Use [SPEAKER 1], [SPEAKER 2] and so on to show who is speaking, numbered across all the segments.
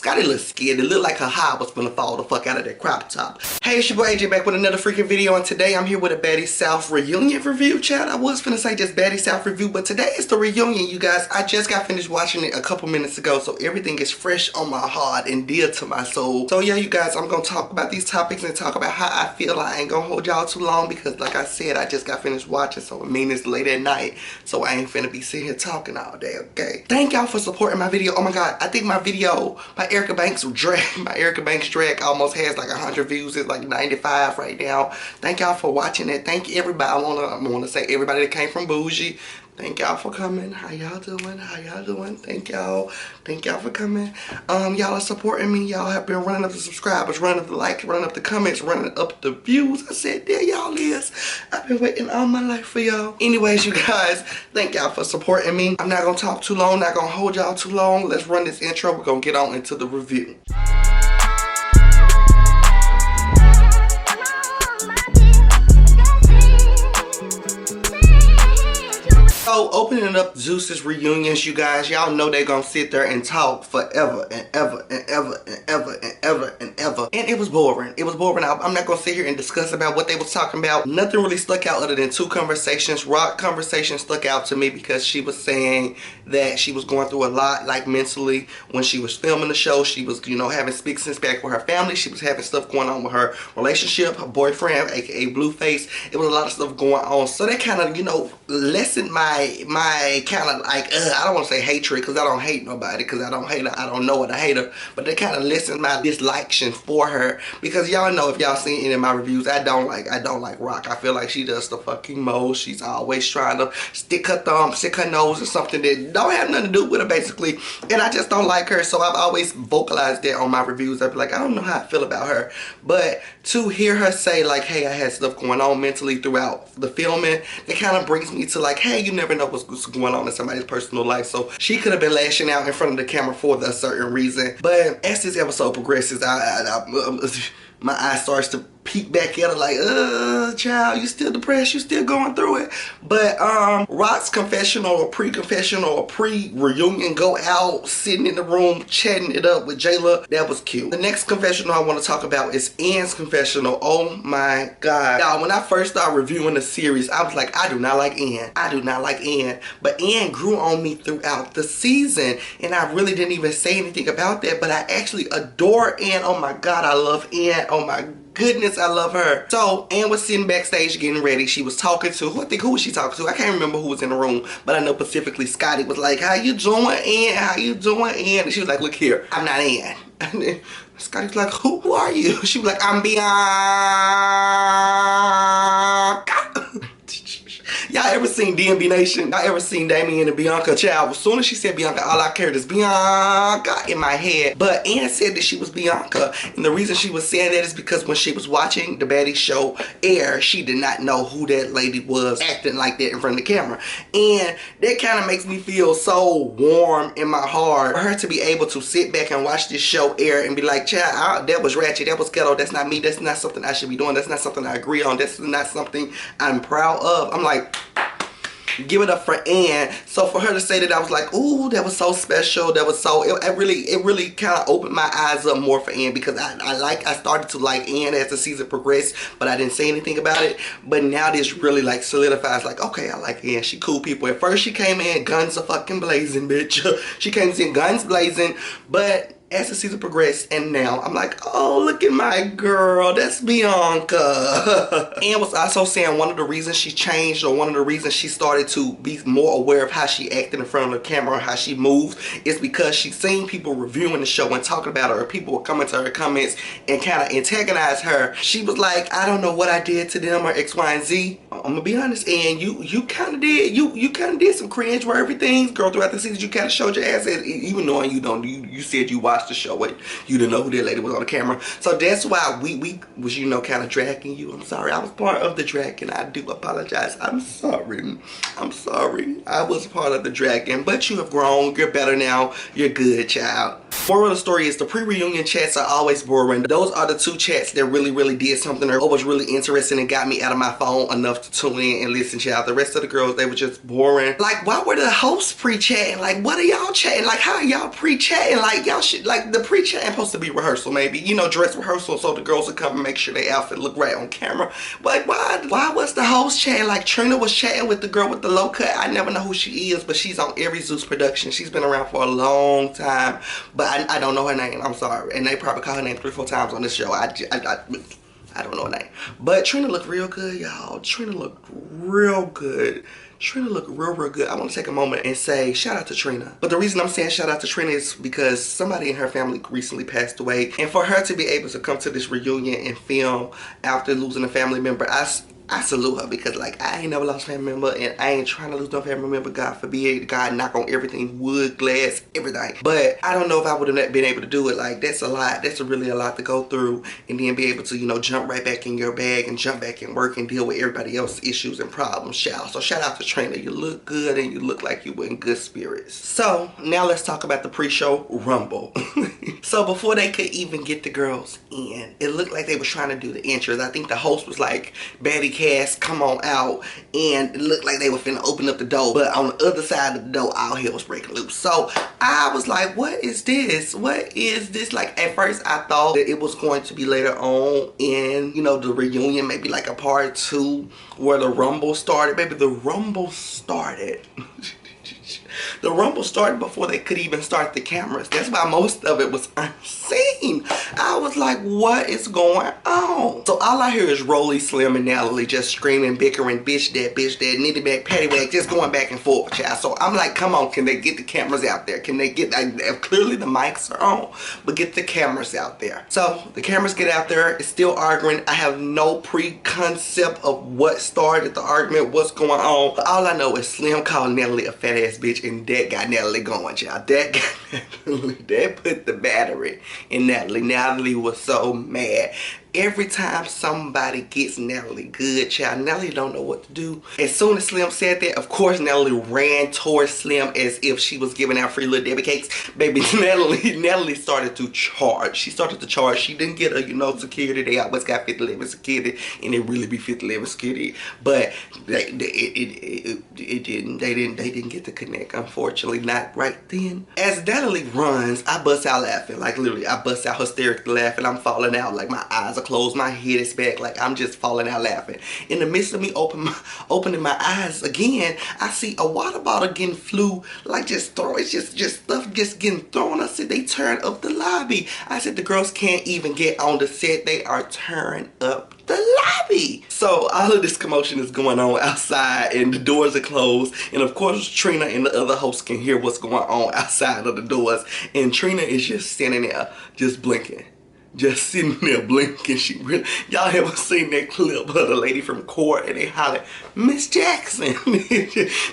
[SPEAKER 1] Scotty looked scared. It looked like her high was gonna fall the fuck out of that crop top. Hey, it's your boy AJ back with another freaking video, and today I'm here with a Baddies South reunion review, chat. I was finna say just Baddies South review, but today is the reunion, you guys. I just got finished watching it a couple minutes ago, so everything is fresh on my heart and dear to my soul. So yeah, you guys, I'm gonna talk about these topics and talk about how I feel. I ain't gonna hold y'all too long because, like I said, I just got finished watching, so it means it's late at night, so I ain't finna be sitting here talking all day, okay? Thank y'all for supporting my video. Oh my god, I think my video, my Erica Banks drag almost has like 100 views. It's like 95 right now. Thank y'all for watching it. Thank everybody. I wanna say everybody that came from Bougie. Thank y'all for coming. How y'all doing? How y'all doing? Thank y'all. Thank y'all for coming. Y'all are supporting me. Y'all have been running up the subscribers, running up the likes, running up the comments, running up the views. I said, there y'all is. I've been waiting all my life for y'all. Anyways, you guys, thank y'all for supporting me. I'm not gonna talk too long, not gonna hold y'all too long. Let's run this intro. We're gonna get on into the review. So, opening up Zeus's reunions, you guys, y'all know they're gonna sit there and talk forever and ever and ever and ever and ever and ever. And it was boring. It was boring. I'm not gonna sit here and discuss about what they was talking about. Nothing really stuck out other than two conversations. Rock conversation stuck out to me because she was saying that she was going through a lot, like mentally, when she was filming the show. She was, you know, having speaks and back with her family. She was having stuff going on with her relationship, her boyfriend, aka Blueface. It was a lot of stuff going on. So that kind of, you know, lessened my kind of like, I don't want to say hatred because I don't hate nobody, because I don't hate her, I don't know what I hate her, but they kind of lessened my dislikes for her, because y'all know, if y'all seen any of my reviews, I don't like Rock. I feel like she does the fucking most. She's always trying to stick her thumb, stick her nose in something that don't have nothing to do with her, basically, and I just don't like her. So I've always vocalized that on my reviews. I'd be like, I don't know how I feel about her, but to hear her say like, hey, I had stuff going on mentally throughout the filming, it kind of brings me to like, hey, you never know what's going on in somebody's personal life. So she could have been lashing out in front of the camera for a certain reason, but as this episode progresses, my eye starts to peek back at her like, child, you still depressed, you still going through it. But Rock's confessional or pre-confessional or pre-reunion go out, sitting in the room, chatting it up with Jayla, that was cute. The next confessional I want to talk about is Ann's confessional. Oh my god. Y'all, when I first started reviewing the series, I was like, I do not like Ann. I do not like Ann. But Ann grew on me throughout the season, and I really didn't even say anything about that, but I actually adore Ann. Oh my god, I love Ann. Oh my goodness, I love her. So Ann was sitting backstage getting ready. She was talking to, who was she talking to? I can't remember who was in the room, but I know specifically Scotty was like, how you doing, Ann? How you doing, Ann? And she was like, look here, I'm not Ann. And then Scotty's like, who are you? She was like, I'm Bianca. Y'all ever seen DMB Nation? Y'all ever seen Damien and Bianca? Child, as soon as she said Bianca, all I cared is Bianca in my head. But Ann said that she was Bianca, and the reason she was saying that is because when she was watching the Baddies show air, she did not know who that lady was acting like that in front of the camera. And that kind of makes me feel so warm in my heart for her to be able to sit back and watch this show air and be like, child, that was ratchet, that was ghetto, that's not me, that's not something I should be doing, that's not something I agree on, that's not something I'm proud of. I'm like, give it up for Ann. So for her to say that, I was like, ooh, that was so special. That was so, it really kind of opened my eyes up more for Ann, because I started to like Ann as the season progressed, but I didn't say anything about it. But now this really like solidifies, like, okay, I like Ann. She cool people. At first she came in guns a fucking blazing, bitch. She came in guns blazing, but as the season progressed, and now I'm like, oh, look at my girl, that's Bianca. Ann was also saying one of the reasons she changed, or one of the reasons she started to be more aware of how she acted in front of the camera, how she moved, is because she's seen people reviewing the show and talking about her, or people were coming to her comments and kind of antagonize her. She was like, I don't know what I did to them, or X, Y, and Z. I'm gonna be honest, Ann, you kind of did, you kind of did some cringe-worthy things, girl, throughout the season. You kind of showed your ass, even knowing you said you watched the show, but you didn't know who that lady was on the camera. So that's why we was, you know, kind of dragging you. I'm sorry, I was part of the drag, and I do apologize. I'm sorry. I was part of the dragon, but you have grown. You're better now. You're good, child. Moral of the story is the pre-reunion chats are always boring. Those are the two chats that really did something or was really interesting and got me out of my phone enough to tune in and listen to y'all. The rest of the girls, they were just boring. Like, why were the hosts pre-chatting? Like, what are y'all chatting? Like, how are y'all pre-chatting? Like, y'all should, like, the pre-chatting supposed to be rehearsal maybe. You know, dress rehearsal so the girls would come and make sure their outfit look right on camera. But why was the host chatting? Like, Trina was chatting with the girl with the low cut. I never know who she is, but she's on every Zeus production. She's been around for a long time, but I don't know her name. I'm sorry. And they probably call her name 3 or 4 times on this show. I don't know her name. But Trina looked real good, y'all. Trina looked real good. Trina looked real good. I want to take a moment and say shout out to Trina. But the reason I'm saying shout out to Trina is because somebody in her family recently passed away. And for her to be able to come to this reunion and film after losing a family member, I salute her, because like I ain't never lost a family member and I ain't trying to lose no family member. God forbid. God knock on everything, wood, glass, everything. But I don't know if I would have been able to do it. Like, that's a lot. That's really a lot to go through, and then be able to, you know, jump right back in your bag and jump back in work and deal with everybody else's issues and problems, child. So shout out to Trina. You look good and you look like you were in good spirits. So now let's talk about the pre-show rumble. So before they could even get the girls in, it looked like they was trying to do the entrance. I think the host was like, Baddie cast, come on out, and it looked like they were finna open up the door, but on the other side of the door, all hell was breaking loose. So I was like, what is this? What is this? Like, at first I thought that it was going to be later on in, you know, the reunion, maybe like a part 2 where the rumble started. Maybe the rumble started. The rumble started before they could even start the cameras. That's why most of it was unseen. I was like, what is going on? So all I hear is Rolly, Slim, and Natalie just screaming, bickering, bitch that, nitty back, paddywhack, just going back and forth, child. So I'm like, come on, can they get the cameras out there? Can they get, like, clearly the mics are on, but get the cameras out there. So the cameras get out there, it's still arguing. I have no preconcept of what started the argument, what's going on. But all I know is Slim called Natalie a fat ass bitch, and that got Natalie going, child. That put the battery in Natalie. Natalie was so mad. Every time somebody gets Natalie good, child, Natalie don't know what to do. As soon as Slim said that, of course, Natalie ran towards Slim as if she was giving out free little Debbie cakes. Baby, Natalie started to charge. She started to charge. She didn't get a, you know, security. They always got 50-11 security, and it really be 50-11 security. But they didn't get to connect, unfortunately, not right then. As Natalie runs, I bust out laughing. Like, literally, I bust out hysterically laughing. I'm falling out. Like, my eyes are closed, my head is back, like I'm just falling out laughing. In the midst of me opening my eyes again, I see a water bottle getting flew, like just throw, it's just stuff just getting thrown. I said, they turn up the lobby. I said, the girls can't even get on the set, they are tearing up the lobby. So all of this commotion is going on outside, and the doors are closed, and of course Trina and the other hosts can hear what's going on outside of the doors, and Trina is just standing there just blinking, just sitting there blinking. She really, y'all ever seen that clip of the lady from court and they hollered, Miss Jackson?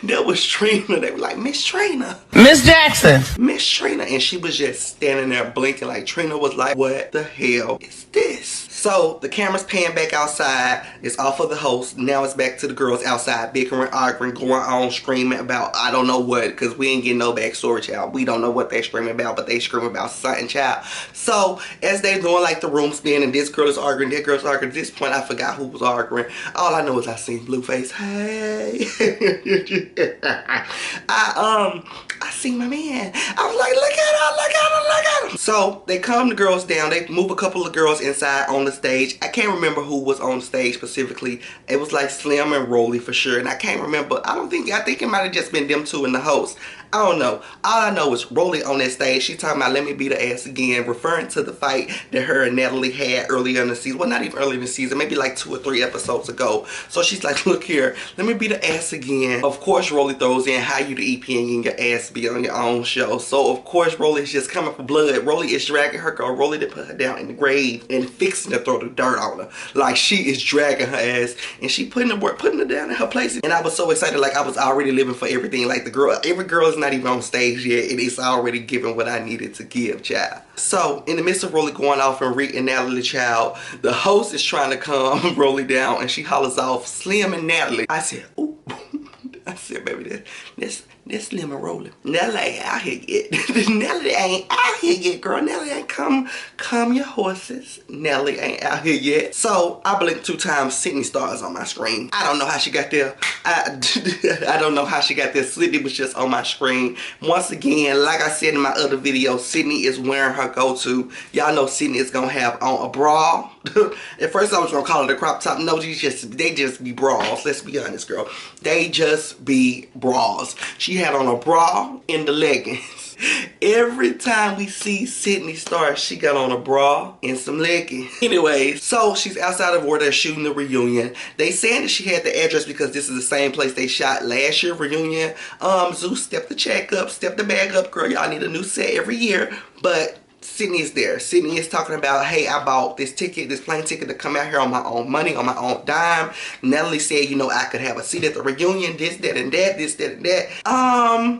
[SPEAKER 1] That was Trina. They were like, Miss Trina,
[SPEAKER 2] Miss Jackson,
[SPEAKER 1] Miss Trina, and she was just standing there blinking. Like, Trina was like, what the hell is this? So the camera's pan back outside. It's off of the host. Now it's back to the girls outside bickering, arguing, going on, screaming about I don't know what, because we ain't getting no backstory, child. We don't know what they're screaming about, but they screaming about something, child. So as they doing like the room spin, and this girl is arguing, that girl's arguing. At this point, I forgot who was arguing. All I know is I seen Blueface. Hey. I seen my man. I was like, look at her, look at her, look at her. So they calm the girls down. They move a couple of girls inside on the stage. I can't remember who was on stage specifically. It was like Slim and Rolly for sure. And I can't remember. I think it might have just been them two and the host. I don't know. All I know is Rolly on that stage. She talking about, let me beat her ass again, referring to the fight that her and Natalie had earlier in the season. Well, not even earlier in the season, maybe like 2 or 3 episodes ago. So she's like, look here, let me beat her ass again. Of course, Rolly throws in how you the EP and your ass be on your own show. So of course, Rolly is just coming for blood. Rolly is dragging her girl. Rolly to put her down in the grave and fixing to throw the dirt on her. Like, she is dragging her ass and she putting her down in her place. And I was so excited, like I was already living for everything. Like every girl is not even on stage yet, and it's already giving what I needed to give, child. So in the midst of Rolly going off and Rick and Natalie, child, the host is trying to calm Rolly down, and she hollers off Slim and Natalie. I said, ooh. I said, baby, This lemon rolling. Nelly ain't out here yet. Nelly ain't out here yet, girl. Nelly ain't come your horses. Nelly ain't out here yet. So I blinked 2 times. Sydney stars on my screen. I don't know how she got there. I don't know how she got there. Sydney was just on my screen. Once again, like I said in my other video, Sydney is wearing her go-to. Y'all know Sydney is gonna have on a bra. At first I was gonna call it a crop top. No, they just be bras. Let's be honest, girl. They just be bras. She had on a bra and the leggings. Every time we see Sydney Star, she got on a bra and some leggings. Anyway, so she's outside of where they're shooting the reunion. They saying that she had the address because this is the same place they shot last year reunion. Zeus, step the check up, step the bag up, girl. Y'all need a new set every year. But Sydney is there. Sydney is talking about, hey, I bought this ticket, this plane ticket to come out here on my own money, on my own dime. Nelly said, you know, I could have a seat at the reunion, this, that, and that, this, that, and that.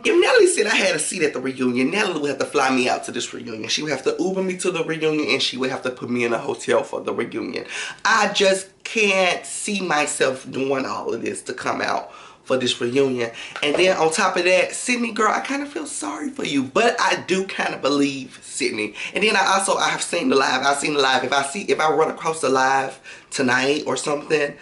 [SPEAKER 1] If Nelly said I had a seat at the reunion, Nelly would have to fly me out to this reunion. She would have to Uber me to the reunion, and she would have to put me in a hotel for the reunion. I just can't see myself doing all of this to come out for this reunion. And then on top of that, Sydney, girl, I kind of feel sorry for you, but I do kind of believe Sydney. And then I have seen the live. I've seen the live. If I run across the live tonight or something,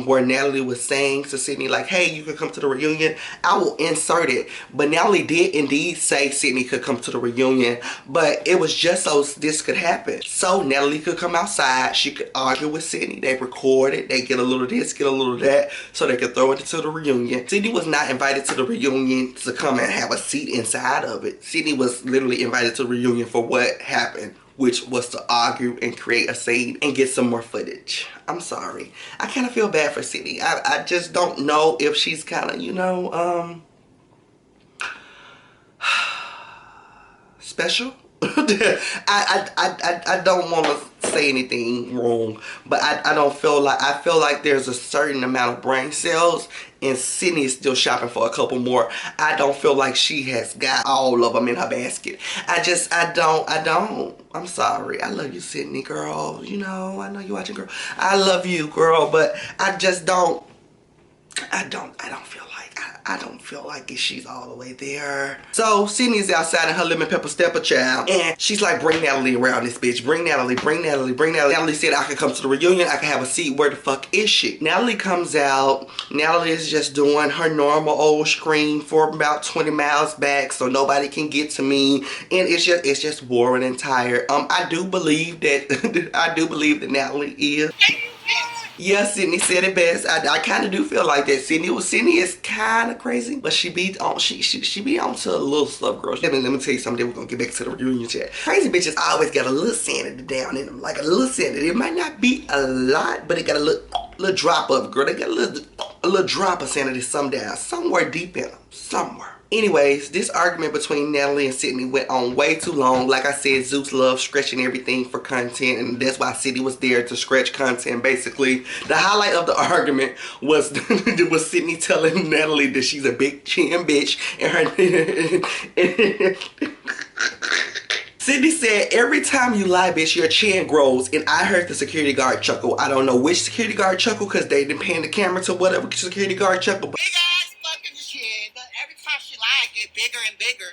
[SPEAKER 1] where Natalie was saying to Sydney, like, hey, you could come to the reunion, I will insert it. But Natalie did indeed say Sydney could come to the reunion, but it was just so this could happen. So Natalie could come outside, she could argue with Sydney, they record it, they get a little this, get a little that, so they could throw it into the reunion. Sydney was not invited to the reunion to come and have a seat inside of it. Sydney was literally invited to the reunion for what happened, which was to argue and create a scene and get some more footage. I'm sorry. I kind of feel bad for Sydney. I just don't know if she's kind of, you know, special. I don't want to say anything wrong, but I don't feel like, I feel like there's a certain amount of brain cells and Sydney is still shopping for a couple more. I don't feel like she has got all of them in her basket. I don't. I'm sorry. I love you, Sydney, girl. You know, I know you watching, girl. I love you, girl, but I just don't. I don't feel like she's all the way there. So Sydney's outside in her lemon pepper stepper, child, and she's like, bring Natalie around this bitch. Bring Natalie, bring Natalie, bring Natalie. Natalie said I could come to the reunion, I could have a seat. Where the fuck is she? Natalie comes out. Natalie is just doing her normal old scream for about 20 miles back so nobody can get to me. And it's just boring and tired. I do believe that Natalie is. Yeah, Sydney said it best. I kind of do feel like that. Sydney is kind of crazy, but she be on to a little stuff, girl. Let me tell you something. We're gonna get back to the reunion chat. Crazy bitches always got a little sanity down in them, like a little sanity. It might not be a lot, but it got a little drop of it, girl. They got a little drop of sanity somewhere deep in them, somewhere. Anyways, this argument between Natalie and Sydney went on way too long. Like I said, Zeus loves stretching everything for content, and that's why Sydney was there to stretch content, basically. The highlight of the argument was Sydney telling Natalie that she's a big chin bitch, and Sydney said, every time you lie, bitch, your chin grows. And I heard the security guard chuckle. I don't know which security guard chuckle, because they didn't pan the camera to whatever security guard chuckle. Big ass fucking chin, but every time she lied, it get bigger and bigger.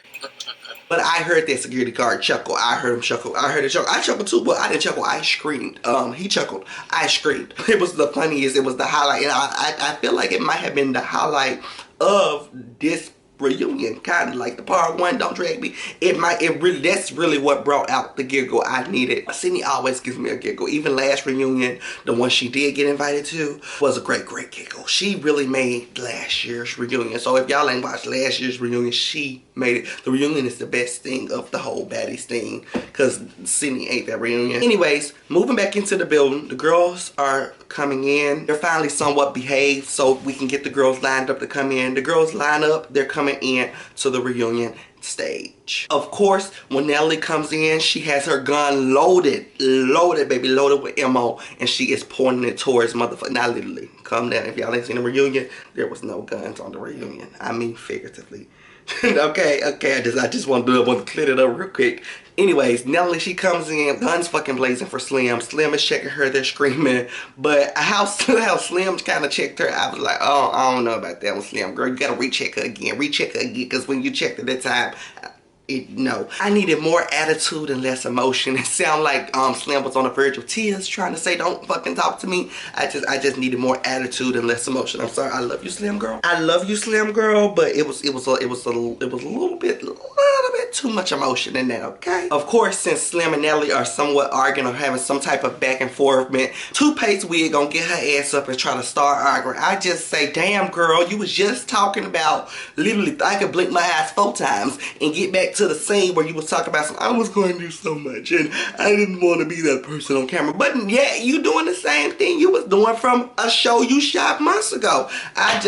[SPEAKER 1] But I heard that security guard chuckle. I heard him chuckle. I heard it chuckle. I chuckled too, but I didn't chuckle. I screamed. He chuckled. I screamed. It was the funniest. It was the highlight. And I feel like it might have been the highlight of this reunion, kind of like the part one, don't drag me. That's really what brought out the giggle I needed. Sydney always gives me a giggle. Even last reunion, the one she did get invited to, was a great giggle. She really made last year's reunion. So if y'all ain't watched last year's reunion, she made it. The reunion is the best thing of the whole Baddies thing, because Sydney ate that reunion. Anyways, moving back into the building, the girls are coming in. They're finally somewhat behaved, so we can get the girls lined up to come in. The girls line up, they're coming in to the reunion stage. Of course, when Natalie comes in, she has her gun loaded, baby, loaded with ammo, and she is pointing it towards motherfucker. Not literally. Calm down. If y'all ain't seen the reunion, there was no guns on the reunion. I mean figuratively. Okay, I just want to clear it up real quick. Anyways, Nelly, she comes in, guns fucking blazing for Slim. Slim is checking her, they're screaming. But how Slim kind of checked her, I was like, oh, I don't know about that one, Slim. Girl, you gotta recheck her again. Recheck her again, because when you checked her that time, no. I needed more attitude and less emotion. It sounded like Slim was on the verge of tears trying to say, don't fucking talk to me. I just needed more attitude and less emotion. I'm sorry. I love you, Slim girl. I love you, Slim girl, but it was a little bit too much emotion in that, okay? Of course, since Slim and Nelly are somewhat arguing or having some type of back and forth, man, Toothpaste Wig gonna get her ass up and try to start arguing. I just say, damn girl, you was just talking about literally I could blink my eyes 4 times and get back to the scene where you was talking about I was going to do so much and I didn't want to be that person on camera. But yeah, you doing the same thing you was doing from a show you shot months ago. At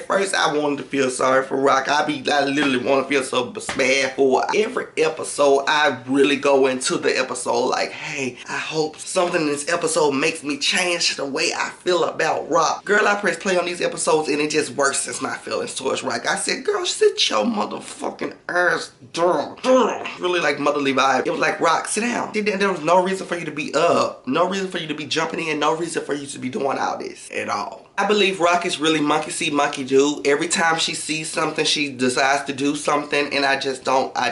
[SPEAKER 1] first I wanted to feel sorry for Rock. I literally want to feel so bad for every episode. I really go into the episode like, hey, I hope something in this episode makes me change the way I feel about Rock. Girl, I press play on these episodes and it just worsens my feelings towards Rock. I said, girl, sit your motherfucking ass down. Really like motherly vibe. It was like, Rock, sit down. There was no reason for you to be up. No reason for you to be jumping in. No reason for you to be doing all this at all. I believe Rock is really monkey see, monkey do. Every time she sees something, she decides to do something, and I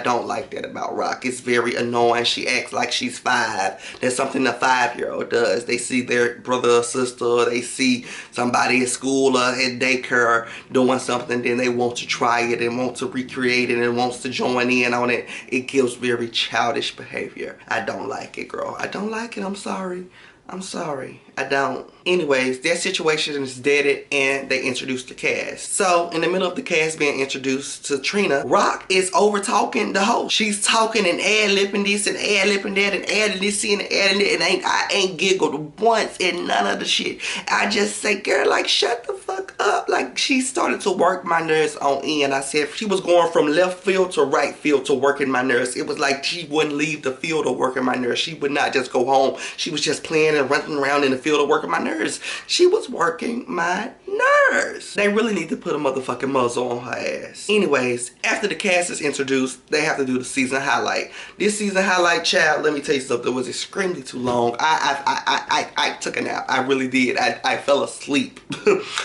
[SPEAKER 1] don't like that about Rock. It's very annoying. She acts like she's 5. That's something a 5-year-old does. They see their brother or sister, they see somebody at school or at daycare doing something, then they want to try it and want to recreate it and wants to join in on it. It gives very childish behavior. I don't like it, girl. I don't like it. I'm sorry. I'm sorry. I don't. Anyways, their situation is deaded and they introduced the cast. So, in the middle of the cast being introduced to Trina, Rock is over talking the host. She's talking and ad-lipping this and ad-lipping that and adding this in and adding it, and I ain't giggled once in none of the shit. I just say, girl, like, shut the fuck up. Like, she started to work my nerves on in. I said she was going from left field to right field to working my nerves. It was like she wouldn't leave the field of working my nerves. She would not just go home. She was just playing and running around in the field of working my nerves. She was working my nerves. They really need to put a motherfucking muzzle on her ass. Anyways, after the cast is introduced, they have to do the season highlight. This season highlight, child, let me tell you something, was extremely too long. I took a nap. I really did. I fell asleep.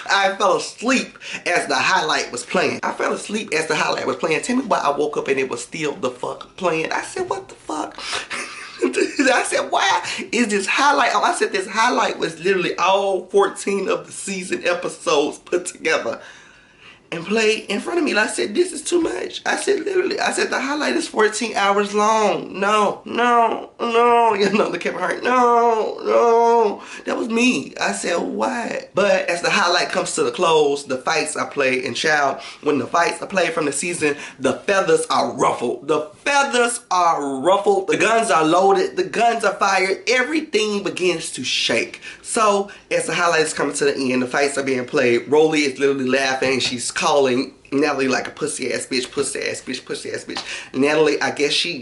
[SPEAKER 1] I fell asleep as the highlight was playing. I fell asleep as the highlight was playing. Tell me why I woke up and it was still the fuck playing. I said, what the fuck? I said, why is this highlight? I said, this highlight was literally all 14 of the season episodes put together and played in front of me. And I said, this is too much. I said, literally, I said, the highlight is 14 hours long. No. You know, the camera hurt. No. That was me. I said, what? But as the highlight comes to the close, the fights I played, and child, when the fights I played from the season, the feathers are ruffled. The feathers are ruffled. The guns are loaded. The guns are fired. Everything begins to shake. So as the highlights coming to the end, the fights are being played. Rolly is literally laughing. She's calling Natalie like a pussy ass bitch, pussy ass bitch, pussy ass bitch. Natalie, I guess she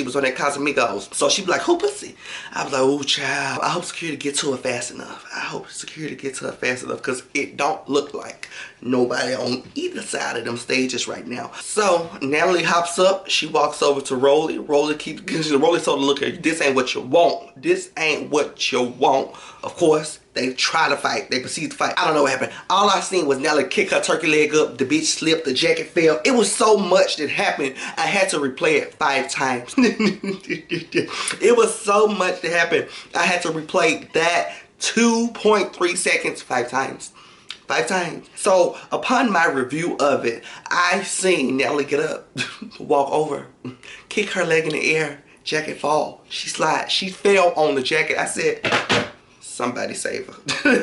[SPEAKER 1] was on that Casamigos. So she be like, who pussy? I was like, oh child, I hope security get to her fast enough. I hope security get to her fast enough, because it don't look like nobody on either side of them stages right now. So Natalie hops up, she walks over to Rolly. Rolly told her to look at you. This ain't what you want. This ain't what you want. Of course, they try to fight. They proceed to fight. I don't know what happened. All I seen was Nelly kick her turkey leg up. The bitch slipped. The jacket fell. It was so much that happened. I had to replay it 5 times. It was so much that happened. I had to replay that 2.3 seconds 5 times. 5 times. So upon my review of it, I seen Nelly get up, walk over, kick her leg in the air, jacket fall. She slide. She fell on the jacket. I said, somebody save her.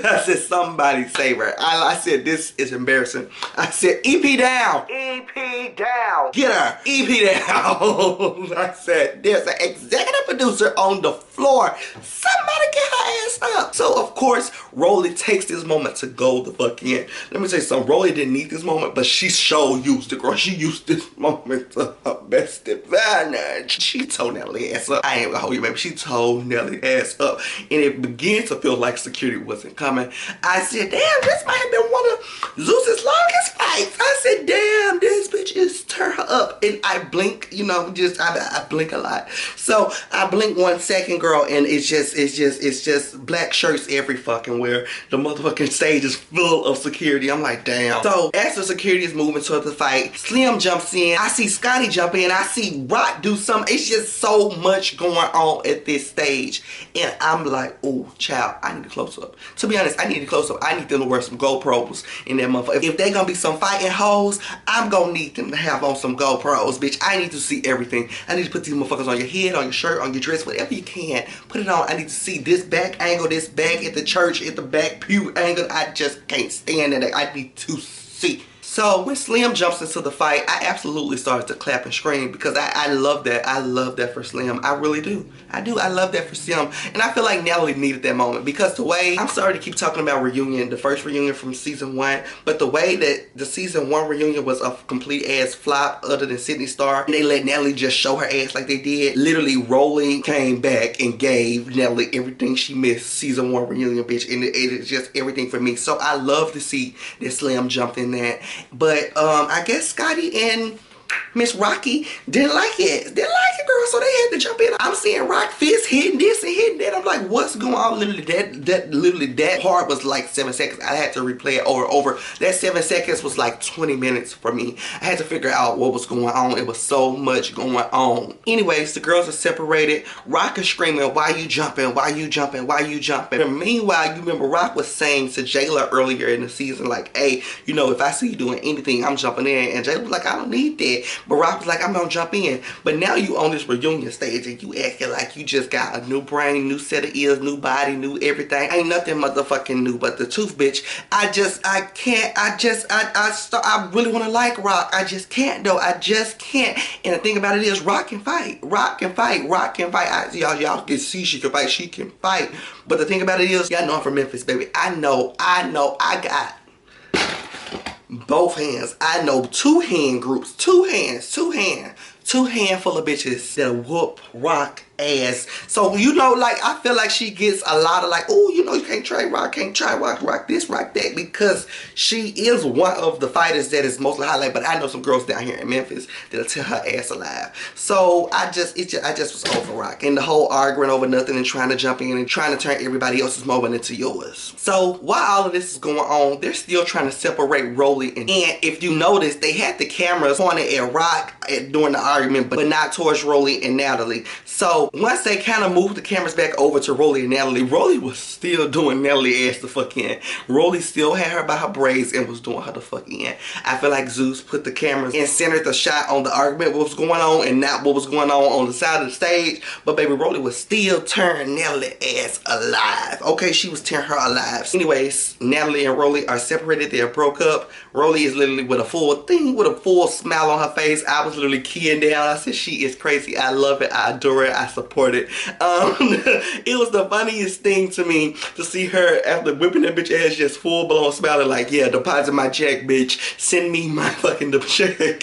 [SPEAKER 1] I said, somebody save her. I said, this is embarrassing. I said, EP down. EP down. Get her. EP down. I said, there's an executive producer on the floor. Somebody get her ass messed up. So of course, Rolly takes this moment to go the fuck in. Let me tell you something, Rolly didn't need this moment, but she sure used it, girl. She used this moment to her best advantage. She told Nelly ass up. I ain't gonna hold you, baby. She told Nelly ass up. And it began to feel like security wasn't coming. I said, damn, this might have been one of Zeus's longest fights. I said, damn, this bitch is turn her up. And I blink, you know, just I blink a lot. So I blink 1 second, girl, and it's just black shirts every fucking where. The motherfucking stage is full of security. I'm like, damn. So as the security is moving towards the fight, Slim jumps in. I see Scotty jump in. I see Rock do something. It's just so much going on at this stage. And I'm like, oh, child, I need a close up. To be honest, I need a close up. I need them to wear some GoPros in that motherfucker. If they gonna be some fighting hoes, I'm gonna need them to have on some GoPros, bitch. I need to see everything. I need to put these motherfuckers on your head, on your shirt, on your dress, whatever you can. Put it on. I need to see this back angle, this back at the church, at the back pew angle. I just can't stand it. I need to see. So when Slim jumps into the fight, I absolutely started to clap and scream because I love that. I love that for Slim. I really do. I do. I love that for Slim. And I feel like Natalie needed that moment because the way, I'm sorry to keep talking about reunion, the first reunion from season 1, but the way that the season 1 reunion was a complete ass flop other than Sydney Star, and they let Natalie just show her ass like they did. Literally, Rolly came back and gave Natalie everything she missed season 1 reunion, bitch. And it is just everything for me. So I love to see that Slim jumped in that. But I guess Scotty and Miss Rocky didn't like it. Didn't like it, girl. So they had to jump in. I'm seeing Rock fist hitting this and hitting that. I'm like, what's going on? Literally, that part was like 7 seconds. I had to replay it over and over. That 7 seconds was like 20 minutes for me. I had to figure out what was going on. It was so much going on. Anyways, the girls are separated. Rock is screaming, why you jumping? Why you jumping? Why you jumping? And meanwhile, you remember Rock was saying to Jayla earlier in the season, like, hey, you know, if I see you doing anything, I'm jumping in. And Jayla was like, I don't need that. But Rock was like, I'm gonna jump in. But now you on this reunion stage and you acting like you just got a new brain, new set of ears, new body, new everything. Ain't nothing motherfucking new but the tooth, bitch. I really want to like Rock. I just can't though. I just can't. And the thing about it is Rock can fight. Rock can fight. Rock can fight. Y'all can see she can fight. She can fight. But the thing about it is, y'all know I'm from Memphis, baby. I know I got both hands. I know 2 hand groups, 2 handful of bitches that whoop Rock ass. So, you know, like, I feel like she gets a lot of like, oh, you know, you can't try Rock, Rock this, Rock that, because she is one of the fighters that is mostly highlighted. But I know some girls down here in Memphis that'll tear her ass alive. So I just was over Rock and the whole arguing over nothing and trying to jump in and trying to turn everybody else's moment into yours. So while all of this is going on, they're still trying to separate Rolly and if you notice, they had the cameras pointed at Rock during the argument, but not towards Rolly and Natalie. So once they kind of moved the cameras back over to Rolly and Natalie, Rolly was still doing Natalie ass the fuck in. Rolly still had her by her braids and was doing her the fuck in. I feel like Zeus put the cameras and centered the shot on the argument, what was going on, and not what was going on the side of the stage. But baby, Rolly was still tearing Natalie ass alive. Okay, she was tearing her alive. Anyways, Natalie and Rolly are separated. They are broke up. Rolly is literally with a full smile on her face. I was literally keying down. I said, she is crazy. I love it. I adore it. I support it. It was the funniest thing to me to see her after whipping that bitch ass just full blown smiling like, yeah, deposit my check, bitch. Send me my fucking check.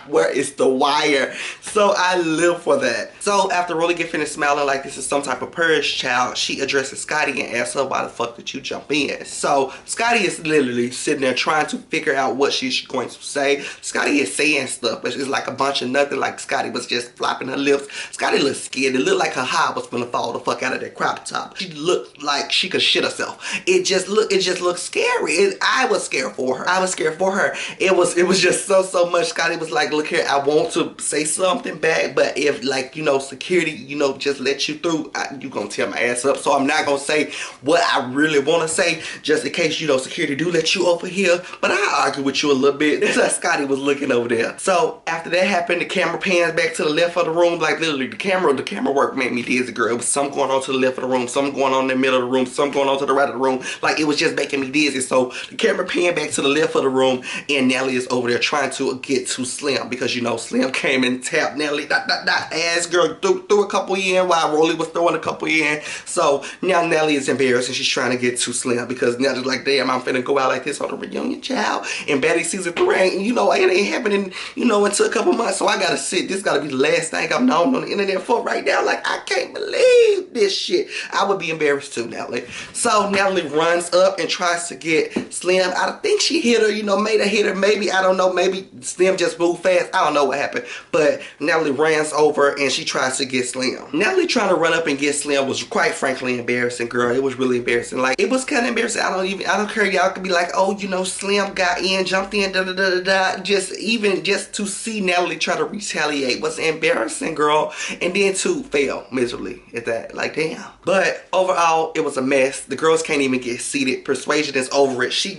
[SPEAKER 1] Where is the wire? So I live for that. So after Rolly get finished smiling like this is some type of purge child, she addresses Scotty and asks her, why the fuck did you jump in? So Scotty is literally sitting there trying to figure out what she's going to say. Scotty is saying stuff, but it's like a bunch of nothing. Like Scotty was just flopping her lips. Scotty looked scared. It looked like her high was gonna fall the fuck out of that crop top. She looked like she could shit herself. It just looked scary. I was scared for her. I was scared for her. It was just so much. Scotty was like, look here, I want to say something back, but if like, you know, security, you know, just let you through, you gonna tear my ass up. So I'm not gonna say what I really want to say, just in case, you know, security do let you over here. But I argue with you a little bit. That's how Scotty was looking over there. So after that happened, the camera pans back to the left of the room. Like literally the camera the camera work made me dizzy, girl. It was some going on to the left of the room, some going on in the middle of the room, some going on to the right of the room. Like, it was just making me dizzy. So the camera panned back to the left of the room, and Nelly is over there trying to get to Slim, because you know Slim came and tapped Nelly ass, girl, threw a couple in while Rolly was throwing a couple in. So now Nelly is embarrassed and she's trying to get to Slim, because Nelly's like, damn, I'm finna go out like this on the reunion, child. And Baddies season 3 ain't, you know, it ain't happening, you know, until a couple months. So I gotta sit. This gotta be the last thing I'm known on the internet for right now. Like, I can't believe this shit. I would be embarrassed too, Nelly. So Nelly runs up and tries to get Slim. I think she hit her, you know, made her hit her. Maybe, I don't know, maybe Slim just moved fast. I don't know what happened. But Nelly runs over and she tries to get Slim. Nelly trying to run up and get Slim was quite frankly embarrassing, girl. It was really embarrassing. Like, it was kind of embarrassing. I don't care. Y'all could be like, oh, you know, Slim got in, jumped in, da da da da da. Just to see Nelly try to retaliate was embarrassing, girl. And then to fail miserably at that. Like, damn. But overall, it was a mess. The girls can't even get seated. Persuasion is over it. She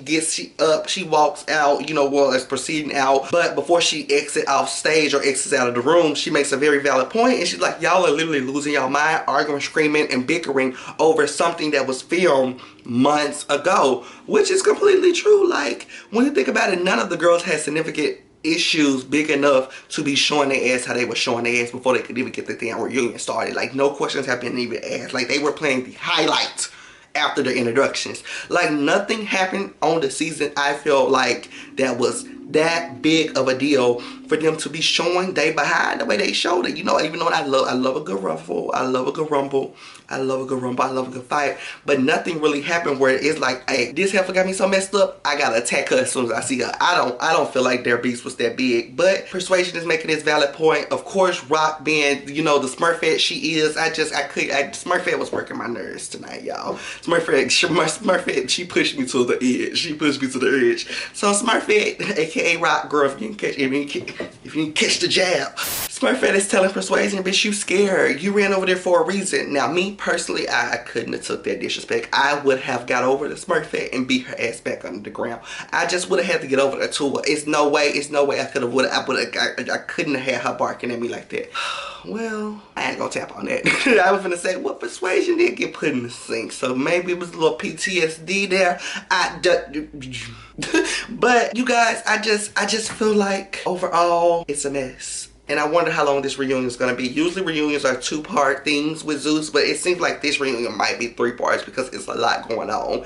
[SPEAKER 1] up, she walks out, you know, well, it's proceeding out. But before she exits off stage or exits out of the room, she makes a very valid point, and she's like, y'all are literally losing y'all mind, arguing, screaming, and bickering over something that was filmed months ago, which is completely true. Like, when you think about it, none of the girls had significant issues big enough to be showing their ass how they were showing their ass before they could even get the damn reunion started. Like, no questions have been even asked. Like, they were playing the highlights after the introductions. Like, nothing happened on the season, I feel like, that was that big of a deal for them to be showing day behind the way they showed it. You know, even though I love a good ruffle, I love a good rumble, I love a good rumble, I love a good fight, but nothing really happened where it's like, hey, this heifer got me so messed up, I gotta attack her as soon as I see her. I don't feel like their beast was that big. But Persuasion is making this valid point. Of course, Rock being, you know, the Smurfette she is, Smurfette was working my nerves tonight, y'all. Smurfette, she pushed me to the edge. She pushed me to the edge. So Smurfette, aka Rock, girl, if you can catch the jab. Smurfette is telling Persuasion, bitch, you scared. You ran over there for a reason. Now, me personally, I couldn't have took that disrespect. I would have got over to Smurfette and beat her ass back under the ground. I just would have had to get over there to her. It's no way I could have, I couldn't have had her barking at me like that. Well, I ain't gonna tap on that. I was gonna say, well, Persuasion did get put in the sink, so maybe it was a little PTSD there. But you guys, I just feel like overall it's a mess. And I wonder how long this reunion is going to be. Usually reunions are 2-part things with Zeus, but it seems like this reunion might be 3 parts because it's a lot going on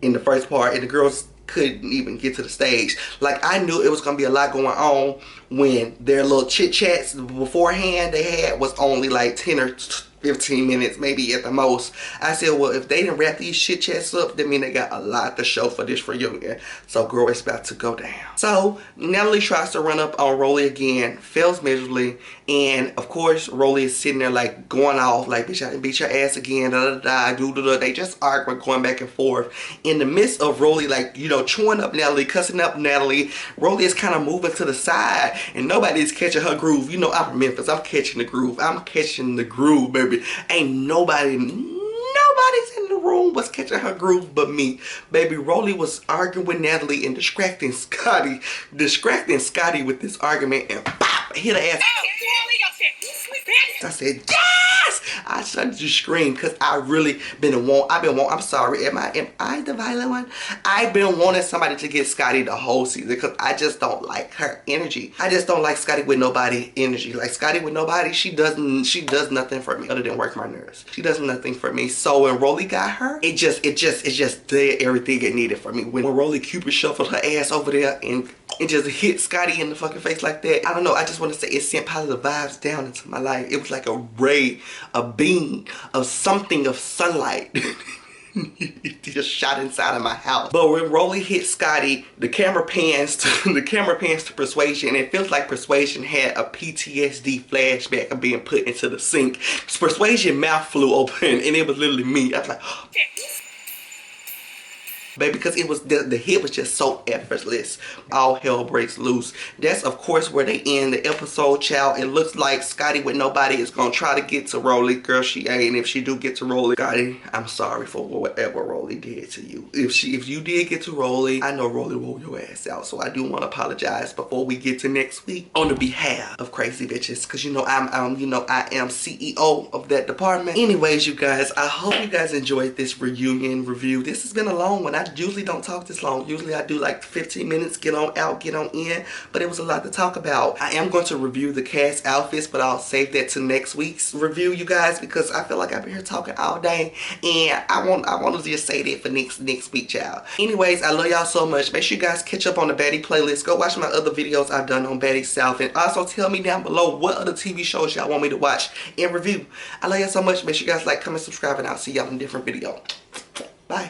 [SPEAKER 1] in the first part, and the girls couldn't even get to the stage. Like, I knew it was going to be a lot going on when their little chit chats beforehand they had was only like 10 or 15 minutes, maybe at the most. I said, well, if they didn't wrap these shit chats up, that mean they got a lot to show for this reunion. So, girl, it's about to go down. So, Nelly tries to run up on Rolly again, fails miserably, and of course, Rolly is sitting there like going off, like, bitch, I beat your ass again, da da da, do da da. They just arguing, going back and forth. In the midst of Rolly, like, you know, chewing up Natalie, cussing up Natalie, Rolly is kind of moving to the side, and nobody's catching her groove. You know, I'm from Memphis, I'm catching the groove. I'm catching the groove, baby. Ain't nobody's in the room was catching her groove but me. Baby, Rolly was arguing with Natalie and distracting Scotty with this argument, and pop, hit her ass. I said, yes! I started to scream because I really I'm sorry, am I the violent one? I've been wanting somebody to get Scotty the whole season because I just don't like her energy. I just don't like Scotty with nobody energy. Like, Scotty with nobody, she does nothing for me other than work my nerves. She does nothing for me. So when Rolly got her, it just did everything it needed for me. When Rolly Cupid shuffled her ass over there and just hit Scotty in the fucking face like that, I don't know, I just want to say it sent positive vibes down into my life. It was like a ray, a beam of something of sunlight. It just shot inside of my house. But when Rolly hit Scotty, the camera pans to Persuasion, and it feels like Persuasion had a PTSD flashback of being put into the sink. Persuasion mouth flew open, and it was literally me. I was like, baby, because it was the hit was just so effortless. All hell breaks loose. That's of course where they end the episode, child. It looks like Scotty with nobody is gonna try to get to Rolly. Girl, she ain't. If she do get to Rolly, Scotty, I'm sorry for whatever Rolly did to you. If you did get to Rolly, I know Rolly rolled your ass out. So I do want to apologize before we get to next week on the behalf of crazy bitches, because you know I am CEO of that department. Anyways, you guys, I hope you guys enjoyed this reunion review. This has been a long one. I usually don't talk this long. Usually I do like 15 minutes, get on out, get on in, but it was a lot to talk about. I am going to review the cast outfits, but I'll save that to next week's review, you guys, because I feel like I've been here talking all day, and I want to just say that for next week, child. Anyways, I love y'all so much. Make sure you guys catch up on the Baddie playlist. Go watch my other videos I've done on Baddie South, and also tell me down below what other TV shows y'all want me to watch and review. I love y'all so much. Make sure you guys like, comment, subscribe, and I'll see y'all in a different video. Bye.